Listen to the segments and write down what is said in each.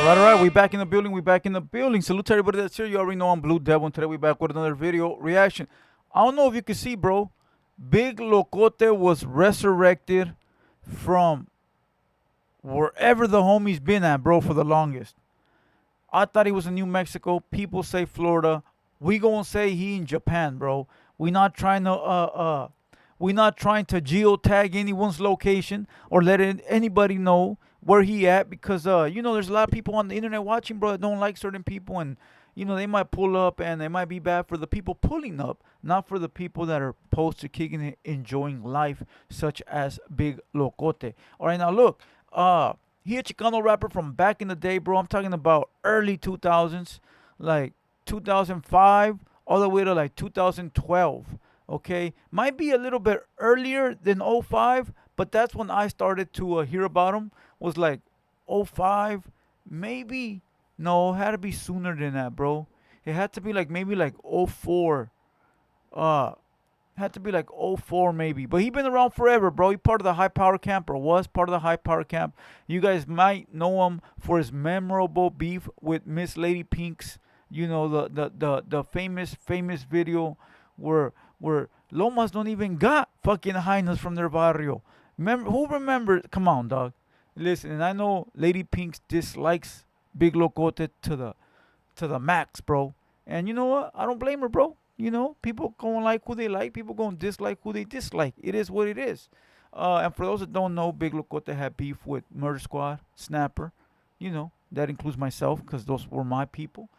All right, we back in the building. We back in the building. Salute to everybody that's here. You already know I'm Blue Devil, and today we back with another video reaction. I don't know if you can see, bro. Big Lokote was resurrected from wherever the homie's been at, bro, for the longest. I thought he was in New Mexico. People say Florida. We gonna say he in Japan, bro. We not trying to geotag anyone's location or let anybody know where he at because there's a lot of people on the internet watching, bro, that don't like certain people, and they might pull up and it might be bad for the people pulling up, not for the people that are posted kicking it, enjoying life, such as Big Lokote. All right, now look, he a Chicano rapper from back in the day, bro. I'm talking about early 2000s, like 2005 all the way to like 2012. Okay, might be a little bit earlier than '05, but that's when I started to hear about him. Was like '05, maybe. No, it had to be sooner than that, bro. It had to be like maybe like '04. Had to be like '04 maybe. But he been around forever, bro. He part of the high power camp, or was part of the high power camp. You guys might know him for his memorable beef with Miss Lady Pinks. You know, the famous video where Lomas don't even got fucking highness from their barrio. Who remember? Come on, dog. Listen, and I know Lady Pinks dislikes Big Lokote to the max, bro. And you know what? I don't blame her, bro. People gonna like who they like. People gonna dislike who they dislike. It is what it is. And for those that don't know, Big Lokote had beef with Murder Squad, Snapper. That includes myself because those were my people.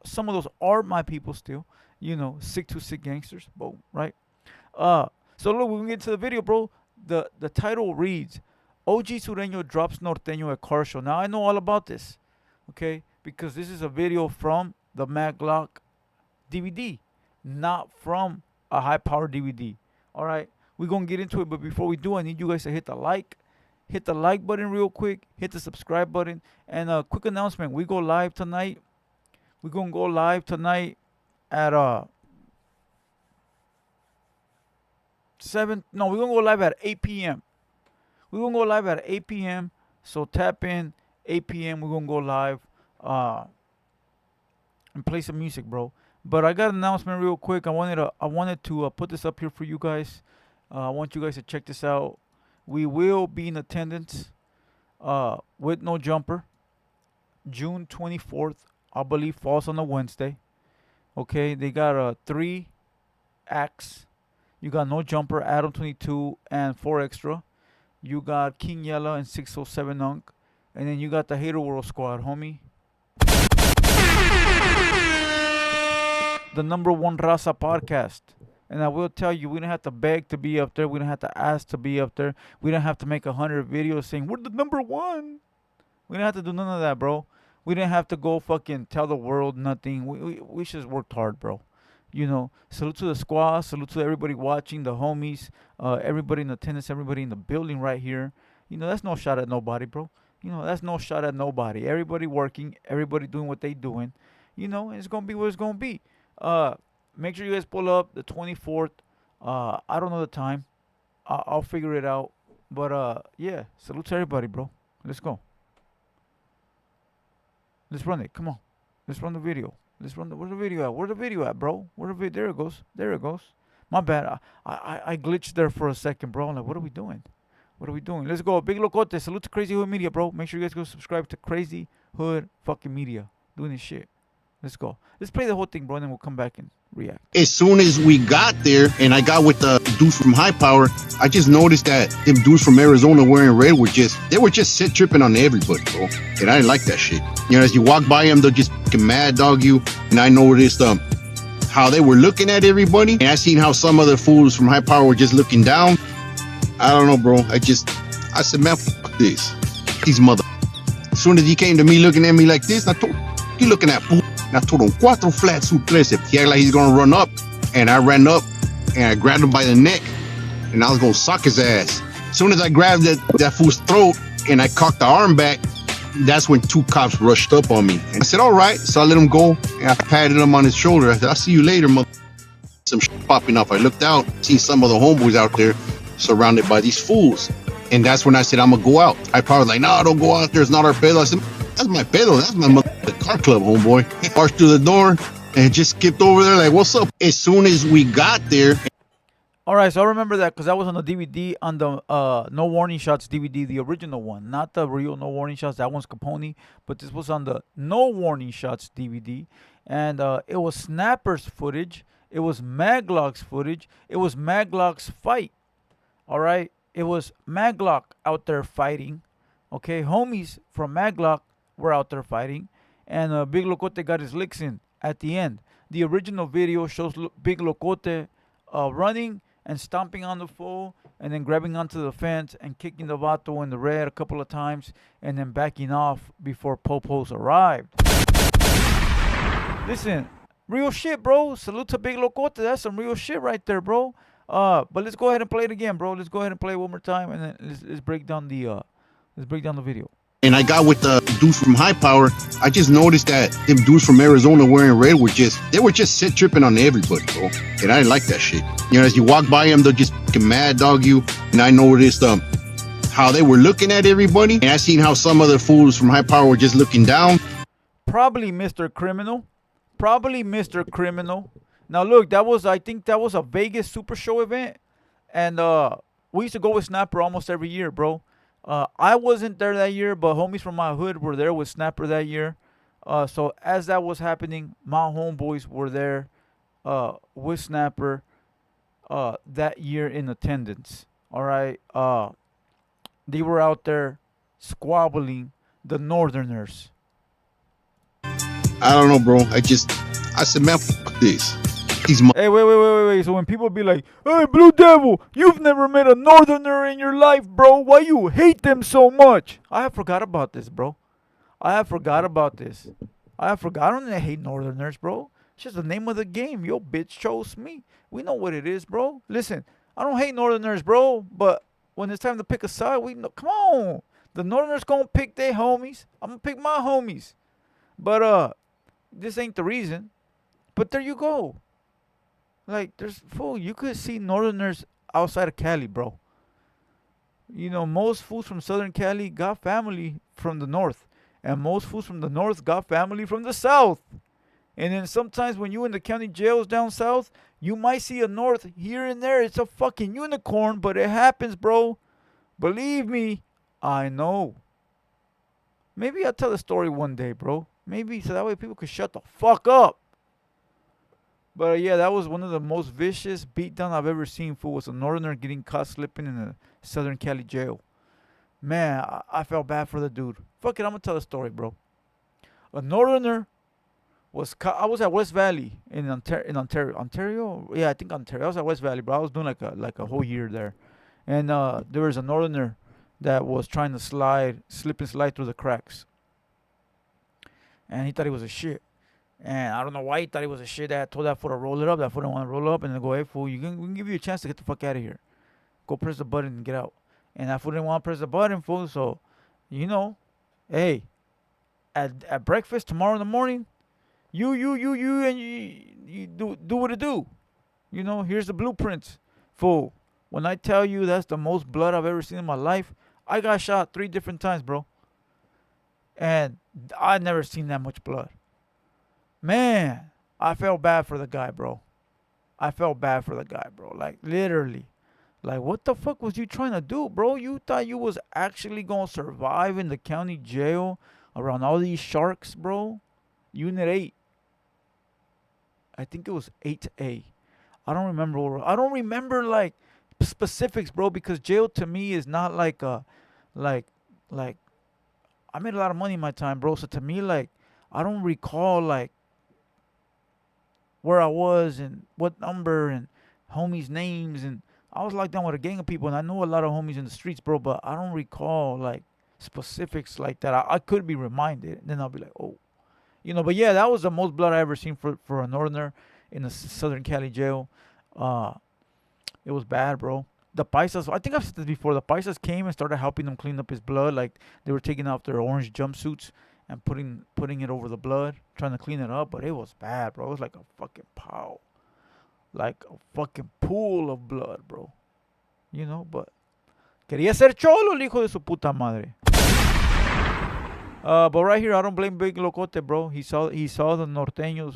Some of those are my people still. Sick to sick gangsters. Boom, right? So look, we can get to the video, bro. The title reads, OG Sureño drops Norteño at car show. Now I know all about this, okay? Because this is a video from the Maglock DVD, not from a high power DVD. All right, we're gonna get into it, but before we do, I need you guys to hit the like button real quick, hit the subscribe button, and a quick announcement: we go live tonight. We're gonna go live tonight at 7. No, we're gonna go live at 8 p.m. We're gonna go live at 8 p.m. So tap in 8 p.m. We're gonna go live and play some music, bro. But I got an announcement real quick. I wanted to put this up here for you guys. I want you guys to check this out. We will be in attendance with No Jumper, June 24th. I believe falls on a Wednesday. Okay, they got 3 acts. You got No Jumper, Adam 22, and 4 Extra. You got King Yella and 607 Unk. And then you got the Hater World Squad, homie. The #1 Raza podcast. And I will tell you, we don't have to beg to be up there. We don't have to ask to be up there. We don't have to make 100 videos saying, we're the #1. We don't have to do none of that, bro. We didn't have to go fucking tell the world nothing. We just worked hard, bro. Salute to the squad. Salute to everybody watching, the homies, everybody in attendance, everybody in the building right here. That's no shot at nobody, bro. That's no shot at nobody. Everybody working, everybody doing what they doing. And it's going to be what it's going to be. Make sure you guys pull up the 24th. I don't know the time. I'll figure it out. But, yeah, salute to everybody, bro. Let's go. Let's run it. Come on. Let's run the video. Where's the video at? Where's the video at, bro? There it goes. There it goes. My bad. I glitched there for a second, bro. I'm like, what are we doing? Let's go. Big Lokote. Salute to Crazy Hood Media, bro. Make sure you guys go subscribe to Crazy Hood fucking Media. Doing this shit. Let's go. Let's play the whole thing, bro, and then we'll come back and react. As soon as we got there and I got with the dudes from High Power, I just noticed that them dudes from Arizona wearing red were just sit tripping on everybody, bro. And I didn't like that shit. As you walk by them, they'll just fucking mad dog you. And I noticed how they were looking at everybody. And I seen how some other fools from High Power were just looking down. I don't know, bro. I said, man, fuck this. These mother. As soon as he came to me looking at me like this, I told him, you looking at fool. And I told him, cuatro flat su trece. He acted like he's gonna run up, and I ran up and I grabbed him by the neck, and I was gonna sock his ass. As soon as I grabbed that fool's throat and I cocked the arm back, that's when 2 cops rushed up on me. And I said, all right. So I let him go, and I patted him on his shoulder. I said, I'll see you later, mother. Some shit popping up. I looked out, seen some of the homeboys out there surrounded by these fools. And that's when I said, I'm gonna go out. I probably like, no, don't go out there. It's not our pedo. I said, That's my pedo. That's my the car club, homeboy. Marched through the door and just skipped over there like, what's up? As soon as we got there, All right, so I remember that because that was on the DVD, on the No Warning Shots DVD, the original one, not the real No Warning Shots. That one's Capone, but this was on the No Warning Shots DVD, and it was Snapper's footage. It was Maglock's footage. It was Maglock's fight. All right, it was Maglock out there fighting. Okay, homies from Maglock were out there fighting, and Big Lokote got his licks in at the end. The original video shows Big Lokote running and stomping on the fool, and then grabbing onto the fence and kicking the vato in the red a couple of times, and then backing off before Popos arrived. Listen, real shit, bro. Salute to Big Lokote. That's some real shit right there, bro. But let's go ahead and play it again, bro. Let's go ahead and play it one more time, and then let's break down the video. and I got with the dudes from High Power, I just noticed that them dudes from Arizona wearing red they were just sit tripping on everybody, bro. And I didn't like that shit. You know, as you walk by them, they'll just fucking mad dog you. And I noticed how they were looking at everybody, and I seen how some other fools from High Power were just looking down. Probably Mr. Criminal. Probably Mr. Criminal. Now look, I think that was a Vegas Super Show event, and we used to go with Snapper almost every year, bro. I wasn't there that year, but homies from my hood were there with Snapper that year. So as that was happening, my homeboys were there with Snapper that year in attendance. All right. They were out there squabbling the Northerners. I don't know, bro. I said, man, fuck this. Hey, wait. So when people be like, hey, Blue Devil, you've never met a Northerner in your life, bro. Why you hate them so much? I have forgot about this, bro. I don't hate Northerners, bro. It's just the name of the game. Yo, bitch chose me. We know what it is, bro. Listen, I don't hate Northerners, bro. But when it's time to pick a side, we know. Come on. The Northerners gonna pick their homies. I'm gonna pick my homies. But this ain't the reason. But there you go. Like, you could see Northerners outside of Cali, bro. You know, most fools from Southern Cali got family from the North. And most fools from the North got family from the South. And then sometimes when you in the county jails down South, you might see a North here and there. It's a fucking unicorn, but it happens, bro. Believe me, I know. Maybe I'll tell the story one day, bro. Maybe so that way people could shut the fuck up. But yeah, that was one of the most vicious beatdown I've ever seen. Fool, was a Northerner getting caught slipping in a Southern Cali jail. Man, I felt bad for the dude. Fuck it, I'm gonna tell the story, bro. A Northerner was caught. I was at West Valley in Ontario. Ontario? Yeah, I think Ontario. I was at West Valley, bro. I was doing like a whole year there, and there was a Northerner that was trying to slip and slide through the cracks, and he thought he was a shit. And I don't know why he thought he was a shit. That told that fool to roll it up. That fool didn't want to roll up, and then go, hey fool, we can give you a chance to get the fuck out of here. Go press the button and get out. And that fool didn't want to press the button, fool. So, you know, hey, at breakfast tomorrow in the morning, you and you do what it do. You know, here's the blueprints, fool. When I tell you that's the most blood I've ever seen in my life, I got shot 3 different times, bro. And I never seen that much blood. Man, I felt bad for the guy, bro. Like, literally. Like, what the fuck was you trying to do, bro? You thought you was actually going to survive in the county jail around all these sharks, bro? Unit 8. I think it was 8A. I don't remember, like, specifics, bro, because jail to me is not like like, I made a lot of money in my time, bro. So to me, like, I don't recall, like, where I was and what number and homies' names, and I was locked down with a gang of people, and I know a lot of homies in the streets, bro, but I don't recall like specifics like that. I could be reminded, and then I'll be like, oh, you know. But yeah, that was the most blood I ever seen for a Northerner in the Southern Cali jail. It was bad, bro. The paisas, I think I've said this before. The paisas came and started helping them clean up his blood. Like, they were taking off their orange jumpsuits and putting it over the blood, trying to clean it up. But it was bad, bro. It was like a fucking like a fucking pool of blood, bro. You know, but quería ser cholo el hijo de su puta madre. But right here, I don't blame Big Lokote, bro. He saw the Norteños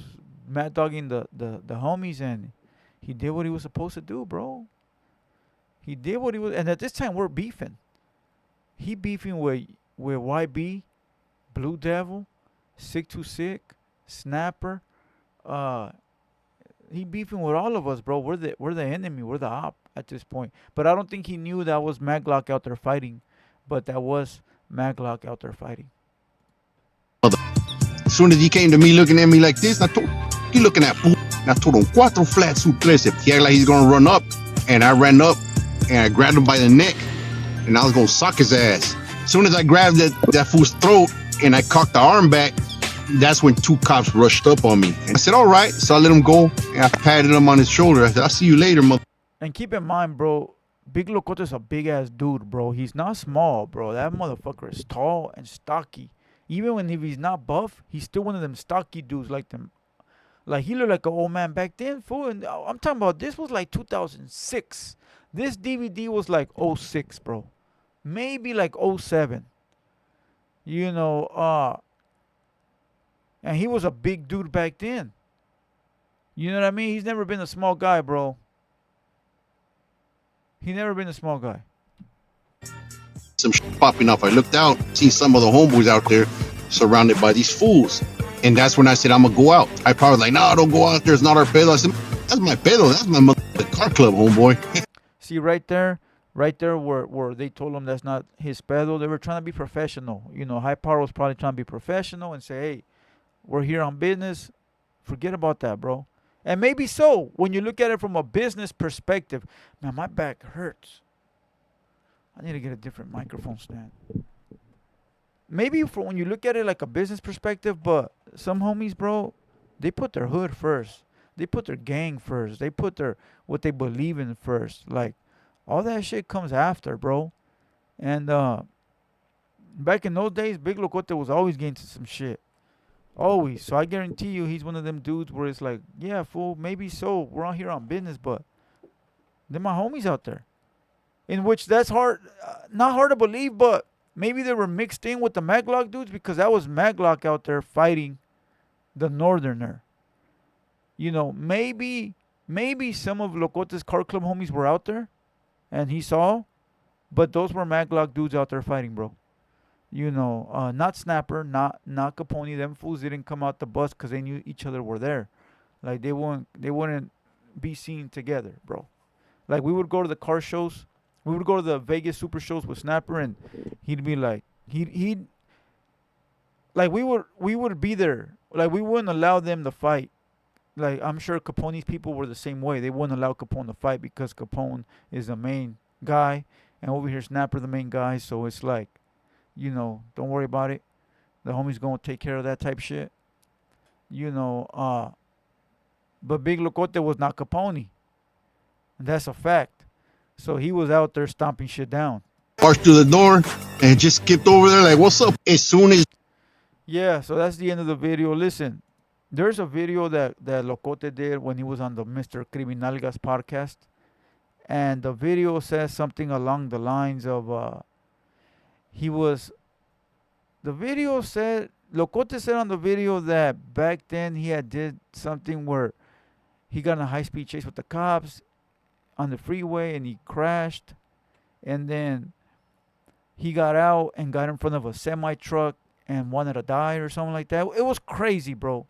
mad dogging the homies, and he did what he was supposed to do, bro. He did what he was, and at this time we're beefing. He beefing with YB, Blue Devil, Sick to Sick, Snapper. Uh, he beefing with all of us, bro. We're the enemy. We're the op at this point. But I don't think he knew that was Maglock out there fighting. But that was Maglock out there fighting. As soon as he came to me looking at me like this, I told he looking at fool. And I told him cuatro flat suplesse. He acted like he's gonna run up, and I ran up and I grabbed him by the neck, and I was gonna sock his ass. As soon as I grabbed that fool's throat and I cocked the arm back, that's when two cops rushed up on me. And I said, "All right," so I let him go and I patted him on his shoulder. I said, "I'll see you later, mother." And keep in mind, bro, Big Locote's a big ass dude, bro. He's not small, bro. That motherfucker is tall and stocky. Even when if he's not buff, he's still one of them stocky dudes like them. Like he looked like an old man back then, fool. And I'm talking about this was like 2006. This DVD was like '06, bro. Maybe like '07. You know, and he was a big dude back then. You know what I mean? He's never been a small guy, bro. He never been a small guy. Some shit popping up. I looked out, seen some of the homeboys out there surrounded by these fools. And that's when I said, I'm gonna go out. I probably was like, no, don't go out there. It's not our pedo. I said, that's my pedo. That's my the car club, homeboy. See right there where they told him that's not his pedo. They were trying to be professional. You know, High Power was probably trying to be professional and say, hey, we're here on business. Forget about that, bro. And maybe so when you look at it from a business perspective. Man, my back hurts. I need to get a different microphone stand. Maybe for when you look at it like a business perspective, but some homies, bro, they put their hood first. They put their gang first. They put their what they believe in first. Like all that shit comes after, bro. And back in those days, Big Lokote was always getting to some shit. Always. So I guarantee you he's one of them dudes where it's like, yeah, fool, maybe so. We're out here on business, but they're my homies out there. In which that's hard, not hard to believe, but maybe they were mixed in with the Maglock dudes because that was Maglock out there fighting the Northerner. You know, maybe some of Lokote's car club homies were out there and he saw, but those were Maglock dudes out there fighting, bro. You know, not Snapper, not Capone. Them fools didn't come out the bus because they knew each other were there. Like they wouldn't be seen together, bro. Like we would go to the car shows, we would go to the Vegas Super shows with Snapper, and he'd be like, he'd like we would be there. Like we wouldn't allow them to fight. Like I'm sure Capone's people were the same way. They wouldn't allow Capone to fight because Capone is the main guy, and over here Snapper the main guy. So it's like, you know, don't worry about it. The homie's gonna take care of that type shit. You know, but Big Lokote was not Capone. And that's a fact. So he was out there stomping shit down. Marched through the door and just skipped over there like, what's up? As soon as Yeah, so that's the end of the video. Listen, there's a video that Lokote did when he was on the Mr. Criminalgas podcast. And the video says something along the lines of he was the video said Lokote said on the video that back then he had did something where he got in a high speed chase with the cops on the freeway and he crashed, and then he got out and got in front of a semi truck and wanted to die or something like that. It was crazy, bro.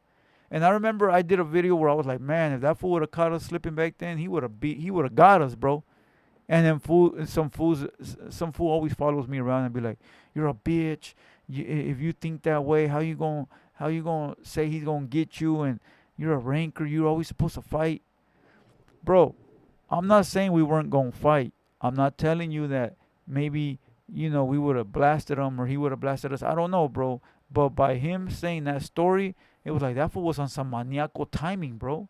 And I remember I did a video where I was like, man, if that fool would have caught us slipping back then, he would have got us, bro. And then some fool always follows me around and be like, "You're a bitch. If you think that way, how you gonna say he's gonna get you? And you're a ranker. You're always supposed to fight, bro." I'm not saying we weren't gonna fight. I'm not telling you that maybe we would have blasted him or he would have blasted us. I don't know, bro. But by him saying that story, it was like that fool was on some maniacal timing, bro.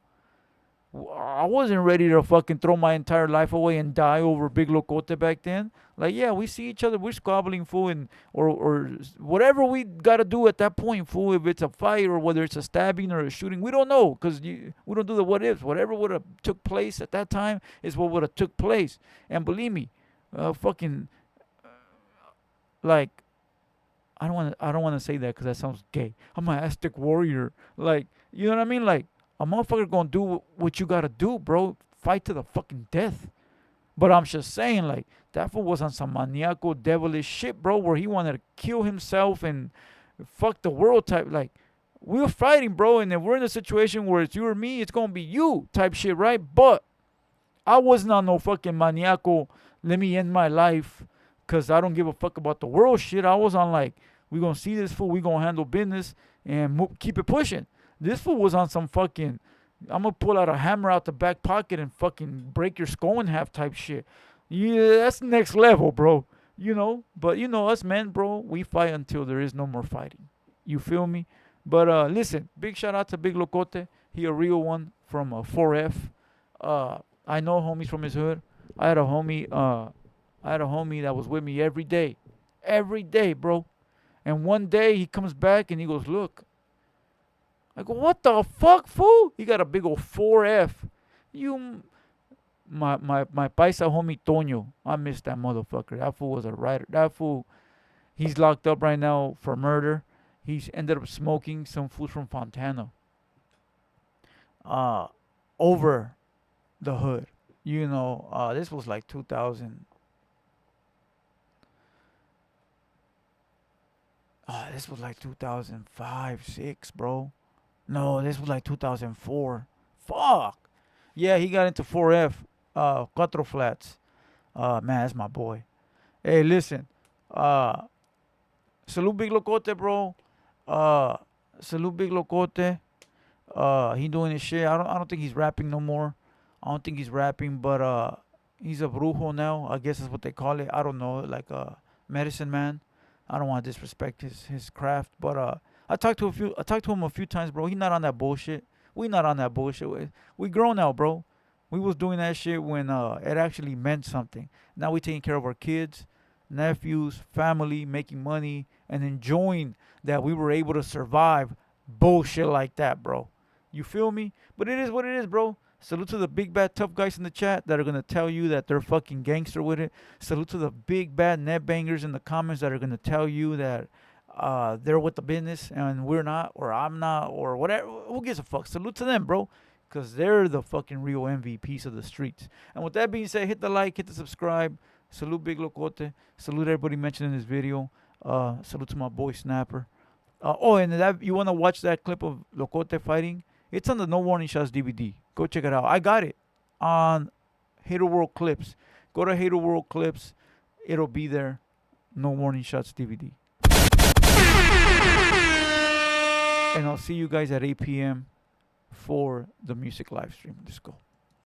I wasn't ready to fucking throw my entire life away and die over Big Lokote back then. Like, yeah, we see each other, we're squabbling, fool, and or whatever we gotta do at that point, fool. If it's a fight or whether it's a stabbing or a shooting, we don't know, cause we don't do the what ifs. Whatever would have took place at that time is what would have took place. And believe me, fucking like I don't want to say that because that sounds gay. I'm an Aztec warrior. Like, you know what I mean? Like, a motherfucker gonna do what you gotta do, bro. Fight to the fucking death. But I'm just saying, like, that fool was on some maniacal, devilish shit, bro, where he wanted to kill himself and fuck the world type. Like, we were fighting, bro, and if we're in a situation where it's you or me, it's gonna be you type shit, right? But I wasn't on no fucking maniacal, let me end my life because I don't give a fuck about the world shit. I was on, like, we gonna see this fool, we gonna handle business and keep it pushing. This fool was on some fucking, I'm gonna pull out a hammer out the back pocket and fucking break your skull in half type shit. Yeah, that's next level, bro. You know, but you know us men, bro, we fight until there is no more fighting. You feel me? But listen, big shout out to Big Lokote. He a real one from 4F. Uh, I know homies from his hood. I had a homie. I had a homie that was with me every day, bro. And one day he comes back and he goes, "Look." I go, "What the fuck, fool?" He got a big old 4F. You, my paisa homie Toño. I miss that motherfucker. That fool was a writer. That fool, he's locked up right now for murder. He's ended up smoking some fools from Fontana. Uh, over the hood. You know, this was like 2000. This was like 2005, 6, bro. No, this was like 2004. Fuck. Yeah, he got into 4F, Cuatro Flats. Man, that's my boy. Hey, listen. Uh, Salute Big Locote, bro. Uh, Salute Big Locote. He doing his shit. I don't think he's rapping no more. I don't think he's rapping, but he's a brujo now. I guess that's what they call it. I don't know, like a medicine man. I don't want to disrespect his craft, but I talked to him a few times, bro. He not on that bullshit. We not on that bullshit. We grown now, bro. We was doing that shit when it actually meant something. Now we taking care of our kids, nephews, family, making money, and enjoying that we were able to survive bullshit like that, bro. You feel me? But it is what it is, bro. Salute to the big bad tough guys in the chat that are gonna tell you that they're fucking gangster with it. Salute to the big bad net bangers in the comments that are gonna tell you that they're with the business and we're not, or I'm not, or whatever. Who gives a fuck? Salute to them, bro, because they're the fucking real MVPs of the streets. And with that being said, hit the like, hit the subscribe. Salute Big Locote. Salute everybody mentioned in this video. Salute to my boy Snapper. Oh, and that you wanna watch that clip of Locote fighting? It's on the No Warning Shots DVD. Go check it out. I got it on Hater World Clips. Go to Hater World Clips. It'll be there. No Warning Shots DVD. And I'll see you guys at 8 p.m. for the music live stream. Let's go.